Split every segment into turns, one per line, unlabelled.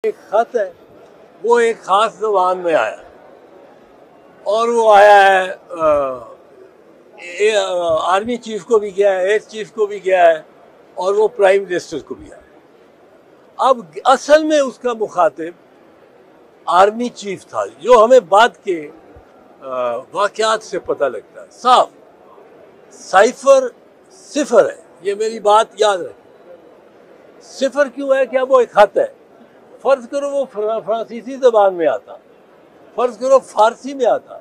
ایک خط ہے وہ ایک خاص زبان میں آیا اور وہ آیا ہے آرمی چیف کو بھی گیا ہے، ایئر چیف کو بھی گیا ہے اور وہ پرائم منسٹر کو بھی آیا۔ اب اصل میں اس کا مخاطب آرمی چیف تھا، جو ہمیں بعد کے واقعات سے پتہ لگتا ہے۔ صاف سائفر صفر ہے، یہ میری بات یاد رکھیں۔ صفر کیوں ہے؟ کہ اب وہ ایک خط ہے، فرض کرو وہ فرانسیسی زبان میں آتا، فرض کرو فارسی میں آتا،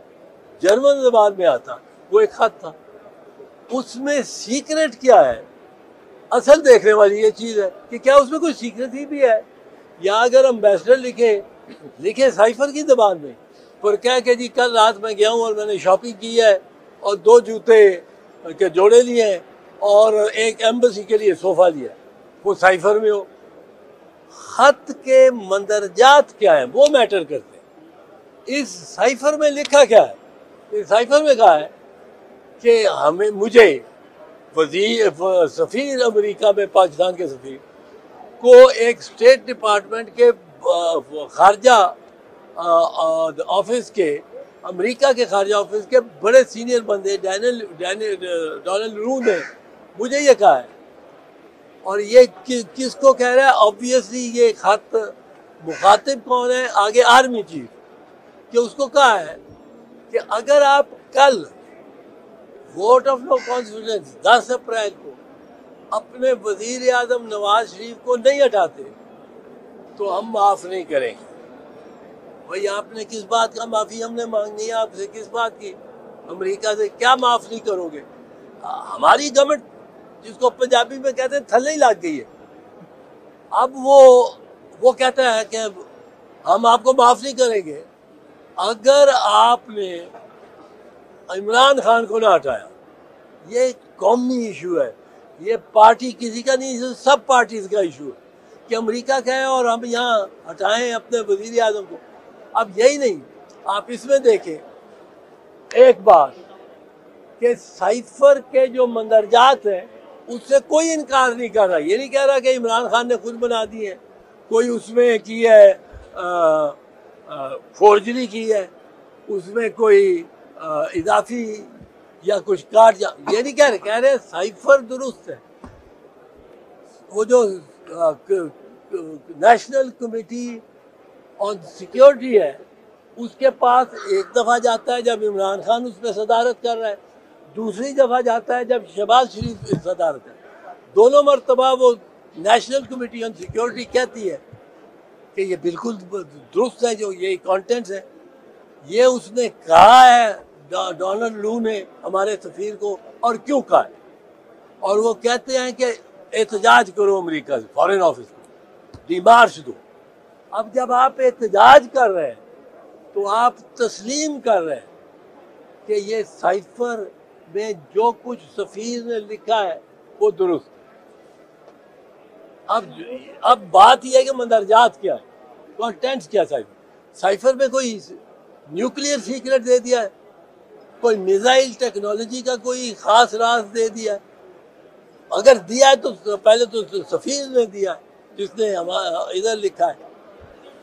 جرمن زبان میں آتا، وہ ایک خط تھا۔ اس میں سیکرٹ کیا ہے؟ اصل دیکھنے والی یہ چیز ہے کہ کیا اس میں کوئی سیکریسی بھی ہے، یا اگر امبیسڈر لکھے سائفر کی زبان میں پر کہہ کہ جی کل رات میں گیا ہوں اور میں نے شاپنگ کی ہے اور 2 جوتے کے جوڑے لیے ہیں اور ایک ایمبسی کے لیے صوفہ لیا، وہ سائفر میں ہو۔ خط کے مندرجات کیا ہیں وہ میٹر کرتے ہیں۔ اس سائفر میں لکھا کیا ہے؟ اس سائفر میں کہا ہے کہ مجھے سفیر امریکہ میں، پاکستان کے سفیر کو ایک اسٹیٹ ڈپارٹمنٹ کے خارجہ آفس کے، امریکہ کے خارجہ آفس کے بڑے سینئر بندے ڈونلڈ رو نے مجھے یہ کہا ہے، اور یہ کس کو کہہ رہا ہے؟ آبویسلی یہ خط مخاطب کون ہے؟ آگے آرمی چیف، کہ اس کو کہا ہے کہ اگر آپ کل vote of no confidence 10 April کو اپنے وزیر اعظم نواز شریف کو نہیں ہٹاتے تو ہم معاف نہیں کریں گے۔ بھائی آپ نے کس بات کا معافی ہم نے مانگنی ہے آپ سے؟ کس بات کی؟ امریکہ سے کیا معاف نہیں کرو گے؟ ہماری گورنمنٹ جس کو پنجابی میں کہتے ہیں تھلے ہی لگ گئی ہے۔ اب وہ کہتا ہے کہ ہم آپ کو معاف نہیں کریں گے اگر آپ نے عمران خان کو نہ ہٹایا۔ یہ قومی ایشو ہے، یہ پارٹی کسی کا نہیں، سب پارٹیز کا ایشو ہے کہ امریکہ کا ہے اور ہم یہاں ہٹائیں اپنے وزیر اعظم کو۔ اب یہی نہیں، آپ اس میں دیکھیں ایک بات کہ سائفر کے جو مندرجات ہیں اس سے کوئی انکار نہیں کر رہا، یہ نہیں کہہ رہا کہ عمران خان نے خود بنا دی ہے، کوئی اس میں کی ہے فورجری کی ہے، اس میں کوئی اضافی یا کچھ کاٹ، یہ نہیں کہہ رہے سائفر درست ہے۔ وہ جو نیشنل کمیٹی آن سیکیورٹی ہے اس کے پاس ایک دفعہ جاتا ہے جب عمران خان اس پہ صدارت کر رہا ہے، دوسری دفعہ جاتا ہے جب شہباز شریف صدارت ہے۔ دونوں مرتبہ وہ نیشنل کمیٹی آن سیکیورٹی کہتی ہے کہ یہ بالکل درست ہے، جو یہ کانٹینٹس ہے یہ اس نے کہا ہے ڈونلڈ لو نے ہمارے سفیر کو، اور کیوں کہا ہے؟ اور وہ کہتے ہیں کہ احتجاج کرو امریکہ سے، فارن آفس کو ڈیمارش دو۔ اب جب آپ احتجاج کر رہے ہیں تو آپ تسلیم کر رہے ہیں کہ یہ سائفر میں جو کچھ سفیر نے لکھا ہے وہ درست ہے۔ اب بات یہ ہے کہ مندرجات کیا ہے، کانٹینٹس کیا سائفر میں کوئی نیوکلیئر سیکرٹ دے دیا ہے، کوئی میزائل ٹیکنالوجی کا کوئی خاص راز دے دیا ہے؟ اگر دیا ہے تو پہلے تو سفیر نے دیا ہے جس نے ادھر لکھا ہے۔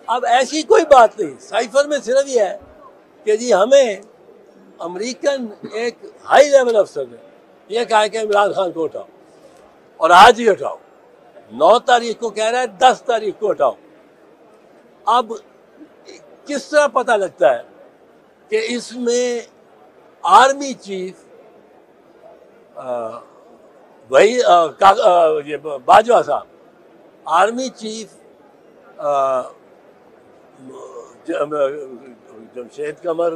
اب ایسی کوئی بات نہیں، سائفر میں صرف یہ ہے کہ جی ہمیں امریکن ایک ہائی لیول افسر نے یہ کہا ہے کہ عمران خان کو ہٹاؤ، اور آج ہی ہٹاؤ، 9 تاریخ کو کہہ رہا ہے 10 تاریخ کو ہٹاؤ۔ اب کس طرح پتہ لگتا ہے کہ اس میں آرمی چیف وہی باجوہ صاحب، آرمی چیف جمشید قمر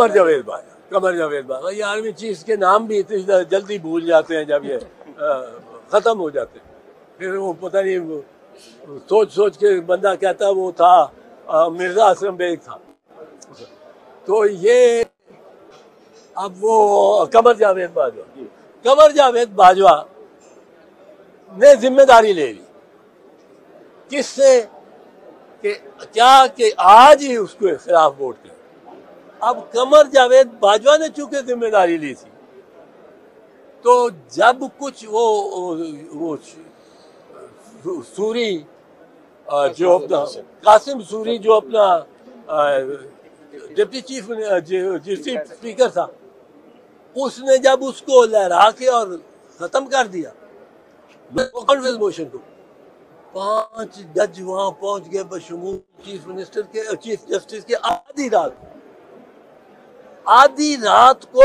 جاوید باجوہ، یہ آرمی چیف کے نام بھی اتنی جلدی بھول جاتے ہیں جب یہ ختم ہو جاتے ہیں، پھر وہ پتہ نہیں سوچ کے بندہ کہتا ہے وہ تھا مرزا اسلم بیگ تھا۔ تو یہ اب وہ قمر جاوید باجوہ نے ذمہ داری لے لی، کس سے؟ کہ آج ہی اس کے خلاف ووٹ کریں۔ اب قمر جاوید باجوہ نے چونکہ ذمہ داری لی تھی تو جب کچھ وہ سوری جو اپنا قاسم سوری جو اپنا ڈپٹی چیف اسپیکر تھا، اس نے جب اس کو لہرا کے اور ختم کر دیا کانفرنس موشن کو، 5 جج وہاں پہنچ گئے بشمول چیف منسٹر کے، چیف جسٹس کے، آدھی رات کو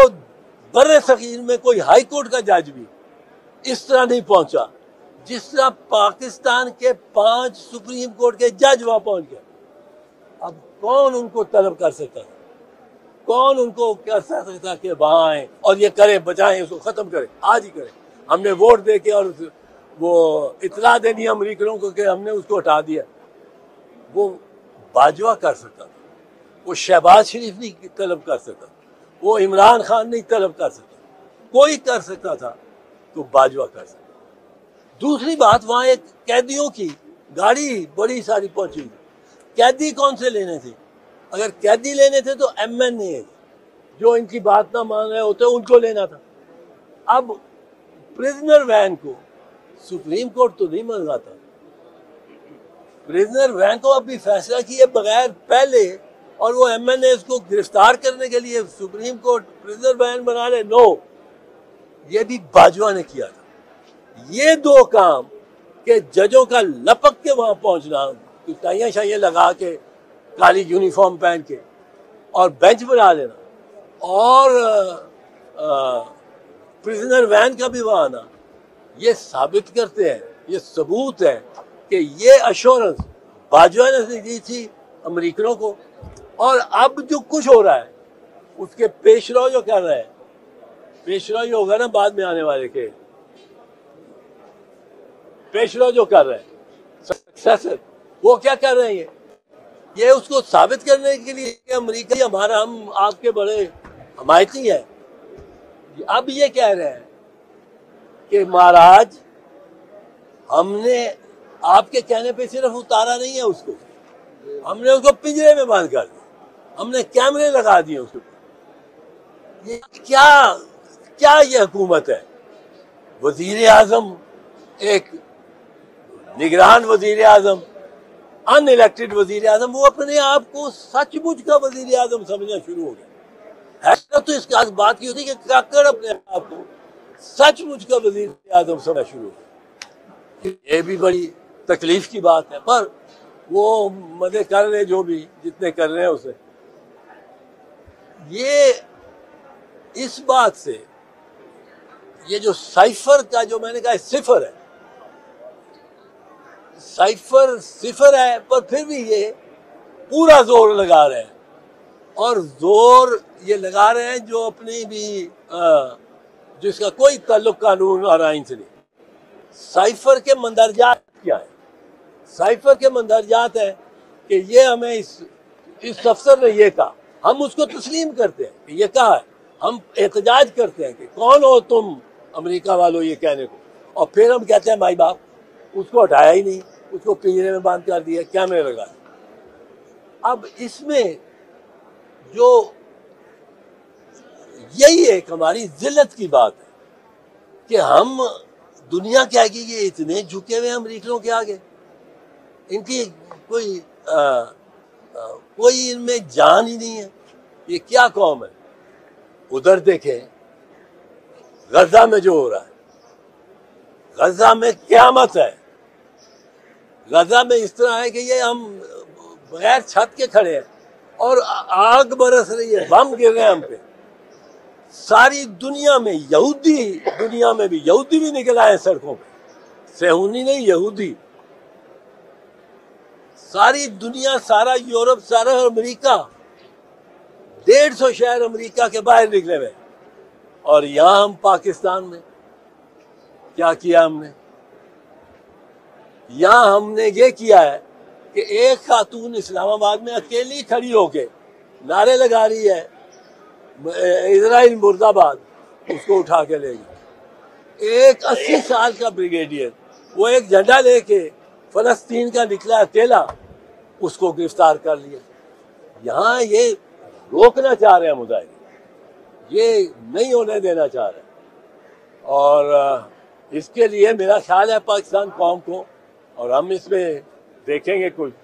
بر صغیر میں کوئی ہائی کورٹ کا جج بھی اس طرح نہیں پہنچا جس طرح پاکستان کے 5 سپریم کورٹ کے جج وہاں پہنچ گئے۔ اب کون ان کو طلب کر سکتا تھا؟ کون ان کو کر سکتا تھا کہ وہاں آئیں اور یہ کریں، بچائیں، اس کو ختم کریں؟ آج ہی کریں۔ ہم نے ووٹ دے کے اور وہ اطلاع دینی امریکنوں کو کہ ہم نے اس کو ہٹا دیا۔ وہ باجوہ کر سکتا تھا، وہ شہباز شریف نہیں طلب کر سکتا، وہ عمران خان نہیں طلب کر سکتا، کوئی کر سکتا تھا تو باجوہ کر سکتا۔ دوسری بات، وہاں ایک قیدیوں کی گاڑی بڑی ساری پہنچی ہوئی، قیدی کون سے لینے تھے؟ اگر قیدی لینے تھے تو ایم این اے جو ان کی بات نہ مان رہے ہوتے ان کو لینا تھا۔ اب پریزنر وین کو سپریم کورٹ تو نہیں منگاتا، پریزنر وین کو اب بھی فیصلہ کیے بغیر پہلے، اور وہ ایم این ایز کو گرفتار کرنے کے لیے سپریم کورٹ پریزنر وین بنا لے، نو، یہ بھی باجوہ نے کیا تھا۔ یہ 2 کام کہ ججوں کا لپک کے وہاں پہنچنا، ٹائیاں شائیاں لگا کے، کالی یونیفارم پہن کے، اور بینچ بنا لینا، اور پریزنر وین کا بھی وہاں آنا، یہ ثابت کرتے ہیں، یہ ثبوت ہے کہ یہ ایشورنس باجوہ نے دی تھی امریکنوں کو۔ اور اب جو کچھ ہو رہا ہے اس کے پیش رو جو کر رہے ہیں، پیش رو جو ہوگا نا بعد میں آنے والے کے، پیش رو جو کر رہے ہیں سکسیسر، وہ کیا کر رہے ہیں؟ یہ اس کو ثابت کرنے کے لیے کہ امریکہ ہمارا، ہم آپ کے بڑے حمایتی ہیں۔ اب یہ کہہ رہے ہیں کہ مہاراج ہم نے آپ کے کہنے پہ صرف اتارا نہیں ہے اس کو، ہم نے اس کو پنجرے میں بند کر دیا، ہم نے کیمرے لگا دیے اس کو۔ یہ کیا یہ حکومت ہے؟ وزیر اعظم، ایک نگران وزیر اعظم، ان الیکٹڈ وزیر اعظم، وہ اپنے آپ کو سچ مچ کا وزیر اعظم سمجھنا شروع ہو گیا۔ حیرت تو اس بات کی ہوتی کہ کاکڑ اپنے آپ کو سچ مچ کا وزیر اعظم سمجھنا شروع ہو گیا۔ یہ بھی بڑی تکلیف کی بات ہے، پر وہ مزے کر رہے جو بھی جتنے کر رہے ہیں اسے۔ یہ اس بات سے، یہ جو سائفر کا جو میں نے کہا صفر ہے، سائفر صفر ہے، پر پھر بھی یہ پورا زور لگا رہے ہیں، اور زور یہ لگا رہے ہیں جو اپنی بھی جس کا کوئی تعلق قانون اور آئین سے نہیں۔ سائفر کے مندرجات کیا ہے؟ سائفر کے مندرجات ہیں کہ یہ ہمیں اس افسر نے یہ کہا، ہم اس کو تسلیم کرتے ہیں کہ یہ کہا ہے، ہم احتجاج کرتے ہیں کہ کون ہو تم امریکہ والوں یہ کہنے کو، اور پھر ہم کہتے ہیں بھائی باپ، اس کو ہٹایا ہی نہیں، اس کو پنجرے میں بند کر دیا، کیمرے لگا۔ اب اس میں جو یہی ایک ہماری ذلت کی بات ہے کہ ہم دنیا کہے گی یہ اتنے جھکے ہوئے امریکنوں کے آگے، ان کی کوئی ان میں جان ہی نہیں ہے، یہ کیا قوم ہے؟ ادھر دیکھیں غزہ میں جو ہو رہا ہے، غزہ میں قیامت ہے، غزہ میں اس طرح ہے کہ یہ ہم بغیر چھت کے کھڑے ہیں اور آگ برس رہی ہے، بم گر رہے ہیں ہم پہ۔ ساری دنیا میں یہودی، دنیا میں بھی یہودی بھی نکل آئے سڑکوں پہ، صہیونی نہیں، یہودی، ساری دنیا، سارا یورپ، سارا امریکہ، 150 شہر امریکہ کے باہر نکلے ہوئے، اور یہاں ہم پاکستان میں کیا کیا ہم نے؟ یہاں ہم نے یہ کیا ہے کہ ایک خاتون اسلام آباد میں اکیلی کھڑی ہو کے نعرے لگا رہی ہے اسرائیل مرد آباد، اس کو اٹھا کے لے گئی۔ ایک 80 سال کا بریگیڈیئر، وہ ایک جھنڈا لے کے فلسطین کا نکلا اکیلا، اس کو گرفتار کر لیا۔ یہاں یہ روکنا چاہ رہے ہیں مظاہرے، یہ نہیں ہونے دینا چاہ رہے ہیں، اور اس کے لیے میرا خیال ہے پاکستان قوم کو اور ہم اس میں دیکھیں گے کچھ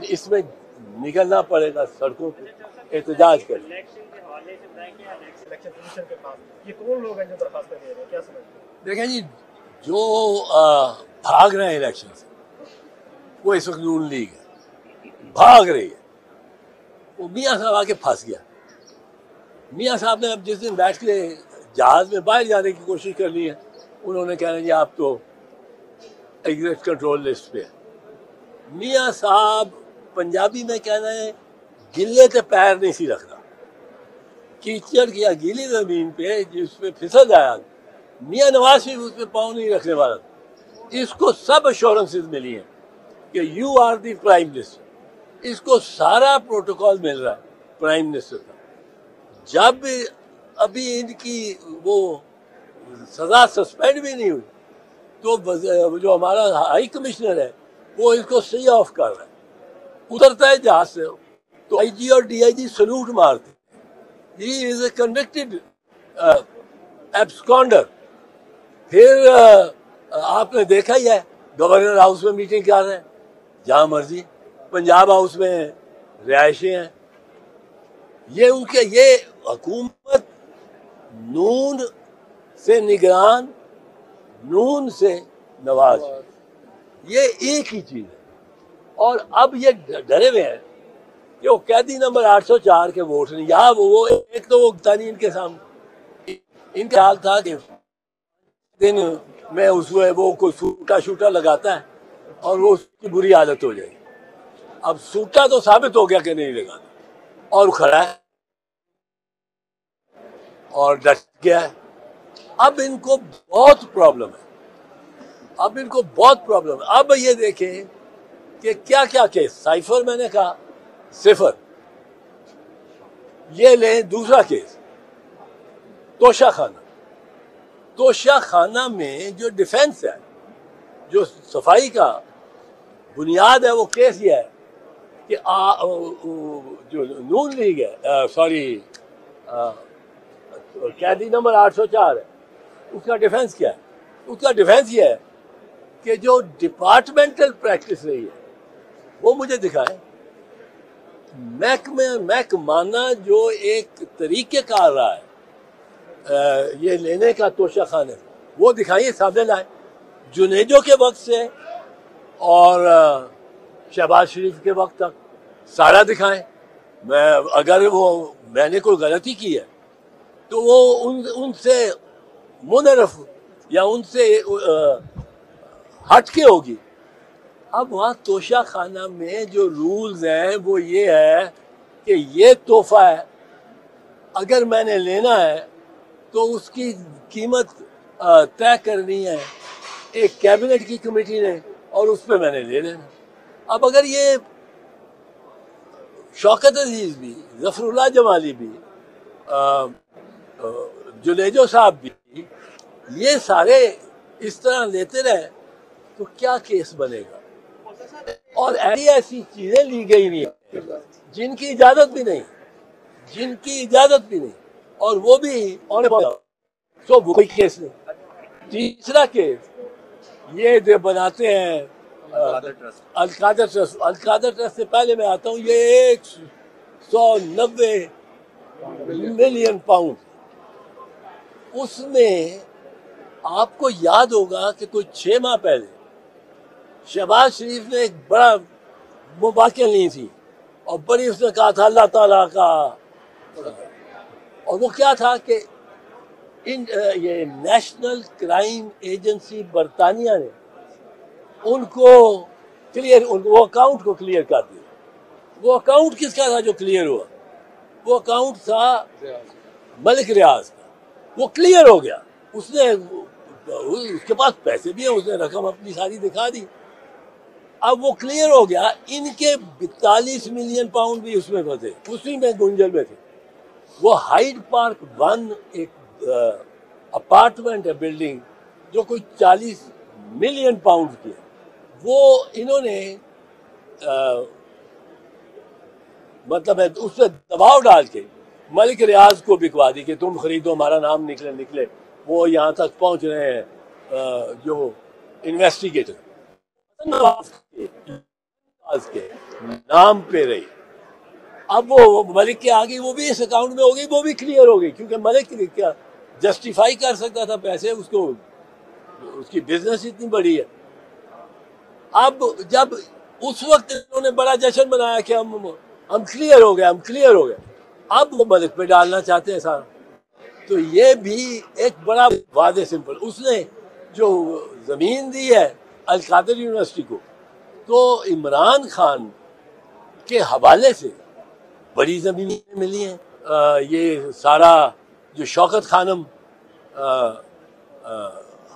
اس میں نکلنا پڑے گا سڑکوں پہ احتجاج کریں. دیکھیں جی جو بھاگ رہے ہیں الیکشن سے وہ اس وقت نون لیگ ہے، بھاگ رہی ہے. وہ میاں صاحب آ کے پھنس گیا. میاں صاحب نے اب جس دن بیٹھ کے جہاز میں باہر جانے کی کوشش کرنی ہے انہوں نے کہنا جی آپ تو ایگزیکٹ کنٹرول لسٹ پہ ہے. میاں صاحب پنجابی میں کہنا ہے گلے تے پیر نہیں سی رکھنا. کیچڑ کیا گیلی زمین پہ جس پہ پھسل آیا میاں نواز شریف اس پہ پاؤں نہیں رکھنے والا. اس کو سب ایشورنسز ملی ہیں کہ you are the prime minister. اس کو سارا پروٹوکول مل رہا ہے پرائم منسٹر کا. جب ابھی ان کی وہ سزا سسپینڈ بھی نہیں ہوئی تو جو ہمارا ہائی کمشنر ہے وہ اس کو سی آف کر رہا ہے. اترتا ہے جہاز سے تو آئی جی اور ڈی آئی جی سلوٹ مارتے. ہی از اے کنوکٹڈ ایبسکانڈر. پھر آپ نے دیکھا ہی ہے گورنر ہاؤس میں میٹنگ کر رہے ہیں جہاں مرضی. پنجاب ہاؤس میں رہائشیں ہیں. یہ حکومت نون سے نگران نون سے نواز یہ ایک ہی چیز ہے. اور اب یہ ڈرے ہوئے ہیں کہ وہ قیدی نمبر 804 کے ووٹ نہیں. یہاں وہ ایک تو وہ تانی ان کے سامنے ان کا حال تھا کہ دن میں اس وہ کوئی سوٹا شوٹا لگاتا ہے اور وہ اس کی بری عادت ہو جائے گی. اب سوٹا تو ثابت ہو گیا کہ نہیں لگاتا اور کھڑا ہے اور ڈٹ گیا ہے. اب ان کو بہت پرابلم ہے. اب یہ دیکھیں کہ کیا کیا کیس. سائفر میں نے کہا صفر. یہ لیں دوسرا کیس توشہ خانہ. توشہ خانہ میں جو ڈیفنس ہے جو صفائی کا بنیاد ہے وہ کیس یہ ہے کہ جو نون لیگ ہے قیدی نمبر 804 ہے اس کا ڈیفنس کیا ہے. اس کا ڈیفنس یہ ہے کہ جو ڈپارٹمنٹل پریکٹس رہی ہے وہ مجھے دکھائیں. محکمانہ جو ایک طریقہ کار رہا ہے یہ لینے کا توشہ خانے وہ دکھائیے سامنے لائیں. جنیجو کے وقت سے اور شہباز شریف کے وقت تک سارا دکھائیں. اگر میں نے کوئی غلطی کی ہے تو وہ ان سے منحرف یا ان سے ہٹ کے ہوگی. اب وہاں توشہ خانہ میں جو رولز ہیں وہ یہ ہے کہ یہ تحفہ ہے اگر میں نے لینا ہے تو اس کی قیمت طے کرنی ہے ایک کیبنٹ کی کمیٹی نے اور اس پہ میں نے لے لینا. اب اگر یہ شوکت عزیز بھی ظفر اللہ جمالی بھی جنیجو صاحب بھی یہ سارے اس طرح لیتے رہے تو کیا کیس بنے گا. اور ایسی چیزیں لی گئی نہیں جن کی اجازت بھی نہیں اور وہ بھی کوئی کیس نہیں. تیسرا کیس یہ بناتے ہیں القادر ٹرسٹ سے پہلے میں آتا ہوں. یہ 190 ملین پاؤنڈ. اس میں آپ کو یاد ہوگا کہ کوئی 6 ماہ پہلے شہباز شریف نے ایک بڑا مباحثہ لی تھی اور بڑی اس نے کہا تھا اللہ تعالیٰ کا. اور وہ کیا تھا کہ یہ نیشنل کرائم ایجنسی برطانیہ نے ان کو وہ اکاؤنٹ کو کلیئر کر دیا. وہ اکاؤنٹ کس کا تھا جو کلیئر ہوا؟ وہ اکاؤنٹ تھا ملک ریاض کا. وہ کلیئر ہو گیا. اس کے پاس پیسے بھی ہیں اس نے رقم اپنی ساری دکھا دی. اب وہ کلیئر ہو گیا. ان کے 42 ملین پاؤنڈ بھی اس میں تھے اسی میں گنجل میں تھے. وہ ہائیڈ پارک 1 ایک اپارٹمنٹ ہے بلڈنگ جو کوئی 40 ملین پاؤنڈ کی ہے. وہ انہوں نے مطلب اس سے دباؤ ڈال کے ملک ریاض کو بکوا دی کہ تم خریدو ہمارا نام نکلے. وہ یہاں تک پہنچ رہے ہیں جو انویسٹیگیٹر کے نام پہ رہی. اب وہ ملک کے آگے وہ بھی اس اکاؤنٹ میں ہو گئی, وہ بھی کلیئر ہو گئی, کیونکہ ملک کیا جسٹیفائی کر سکتا تھا پیسے, اس کو اس کی بزنس اتنی بڑی ہے. اب جب اس وقت انہوں نے بڑا جشن منایا کہ ہم کلیئر ہو گئے, ہم کلیئر ہو گئے, اب وہ ملک پہ ڈالنا چاہتے ہیں سارا. تو یہ بھی ایک بڑا واضح سمپل, اس نے جو زمین دی ہے القادر یونیورسٹی کو, تو عمران خان کے حوالے سے بڑی زمینیں ملی ہیں. یہ سارا جو شوکت خانم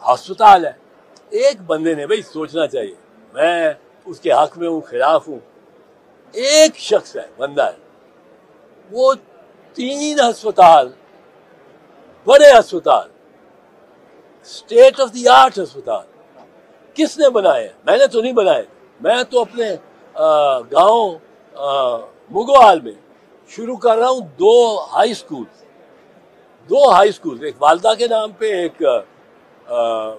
ہسپتال ہے, ایک بندے نے, بھائی سوچنا چاہیے, میں اس کے حق میں ہوں, خلاف ہوں, ایک شخص ہے, بندہ ہے, وہ 3 ہسپتال, بڑے ہسپتال, اسٹیٹ آف دی آرٹ ہسپتال کس نے بنائے؟ میں نے تو نہیں بنائے, میں تو اپنے گاؤں مگوال میں شروع کر رہا ہوں 2 ہائی اسکول, ایک والدہ کے نام پہ, ایک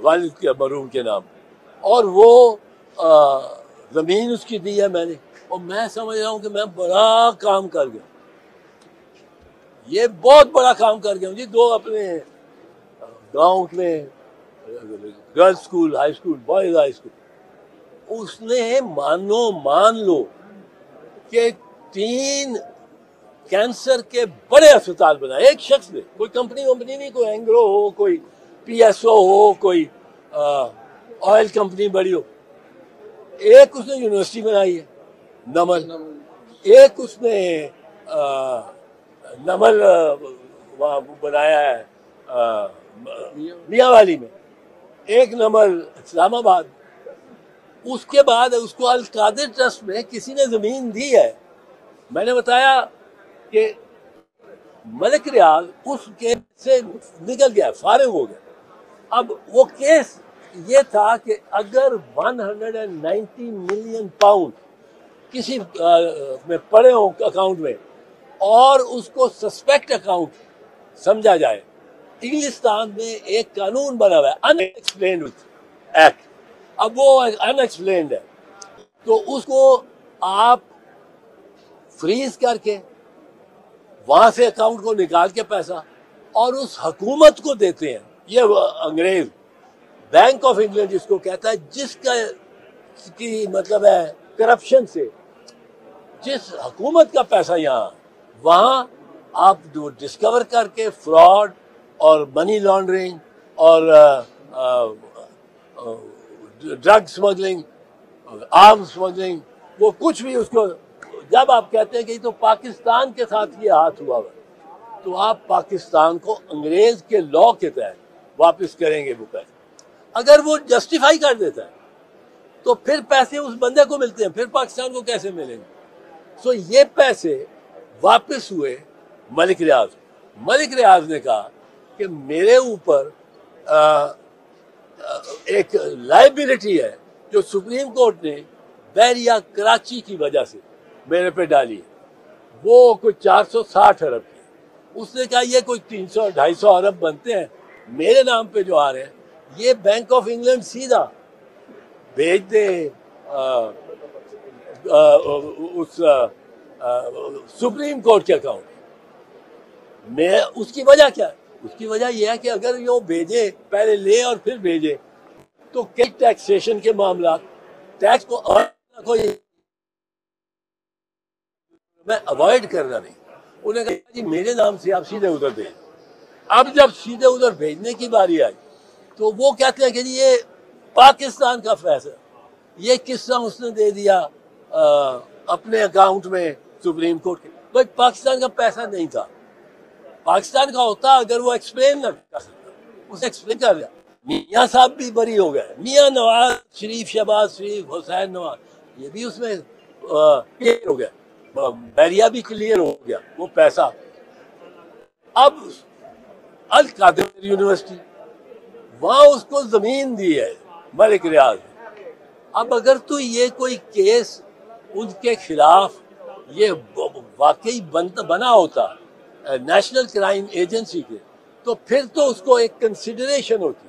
والد کے مرحوم کے نام پہ, اور وہ زمین اس کی دی ہے میں نے, اور میں سمجھ رہا ہوں کہ میں بڑا کام کر گیا, یہ بہت بڑا کام کر گیا ہوں جی. 2 اپنے گاؤں میں girls school, high school, boys high school, اس نے مان لو کہ 3 کینسر کے بڑے اسپتال بنائے ایک شخص نے, کوئی کمپنی نہیں, کوئی اینگرو ہو, کوئی پی ایس او ہو, کوئی آئل کمپنی بڑی ہو. ایک اس نے یونیورسٹی بنائی ہے نمل, ایک اس نے نمل بنایا ہے میاں والی میں, ایک نمل اسلام آباد. اس کے بعد اس کو القادر ٹرسٹ میں کسی نے زمین دی ہے. میں نے بتایا کہ ملک ریاض اس کیس سے نکل گیا, فارغ ہو گیا. اب وہ کیس یہ تھا کہ اگر 190 ملین پاؤنڈ کسی میں پڑے ہوں اکاؤنٹ میں, اور اس کو سسپیکٹ اکاؤنٹ سمجھا جائے, انگلستان میں ایک قانون بنا ہوا ہے ان ایکسپلینڈ ایکٹ. اب وہ ان ایکسپلینڈ ہے, تو اس کو آپ فریز کر کے وہاں سے اکاؤنٹ کو نکال کے پیسہ اور اس حکومت کو دیتے ہیں. یہ انگریز بینک آف انگلینڈ جس کو کہتا ہے, جس کا کی مطلب ہے کرپشن سے جس حکومت کا پیسہ یہاں, وہاں آپ جو ڈسکور کر کے فراڈ اور منی لانڈرنگ اور ڈرگ اسمگلنگ, آرم اسمگلنگ, وہ کچھ بھی اس کو, جب آپ کہتے ہیں کہ تو پاکستان کے ساتھ یہ ہاتھ ہوا ہوا, تو آپ پاکستان کو انگریز کے لا کے تحت واپس کریں گے وہ پیسے. اگر وہ جسٹیفائی کر دیتا ہے تو پھر پیسے اس بندے کو ملتے ہیں, پھر پاکستان کو کیسے ملیں گے؟ سو یہ پیسے واپس ہوئے ملک ریاض. ملک ریاض نے کہا کہ میرے اوپر ایک لائبلٹی ہے جو سپریم کورٹ نے بحریہ کراچی کی وجہ سے میرے پہ ڈالی ہے, وہ کوئی 460 ارب کی. اس نے کہا یہ کوئی 300-250 ارب بنتے ہیں میرے نام پہ جو آ رہے ہیں, یہ بینک آف انگلینڈ سیدھا بھیج دے اس سپریم کورٹ کے اکاؤنٹ میں. اس کی وجہ کیا ہے؟ اس کی وجہ یہ ہے کہ اگر یہ بھیجے, پہلے لے اور پھر بھیجے, تو کئی ٹیکسیشن کے معاملات, ٹیکس کو میں اوائڈ کرنا نہیں. انہوں نے کہا جی میرے نام سے آپ سیدھے ادھر بھیج. اب جب سیدھے ادھر بھیجنے کی باری آئی تو وہ کہتے ہیں کہ جی یہ پاکستان کا فیصلہ, یہ کس طرح اس نے دے دیا اپنے اکاؤنٹ میں سپریم کورٹ کے. بھائی پاکستان کا پیسہ نہیں تھا, پاکستان کا ہوتا اگر وہ ایکسپلین نہ کر سکتا, اسے ایکسپلین کر دیا. میاں صاحب بھی بری ہو گئے, میاں نواز شریف, شہباز شریف, حسین نواز, یہ بھی اس میں کلیئر ہو گیا, بحریہ بھی کلیئر ہو گیا وہ پیسہ. اب القادر یونیورسٹی, وہاں اس کو زمین دی ہے ملک ریاض. اب اگر تو یہ کوئی کیس ان کے خلاف یہ واقعی بنا ہوتا نیشنل کرائم ایجنسی کے, تو پھر تو اس کو ایک کنسیڈریشن ہوتی.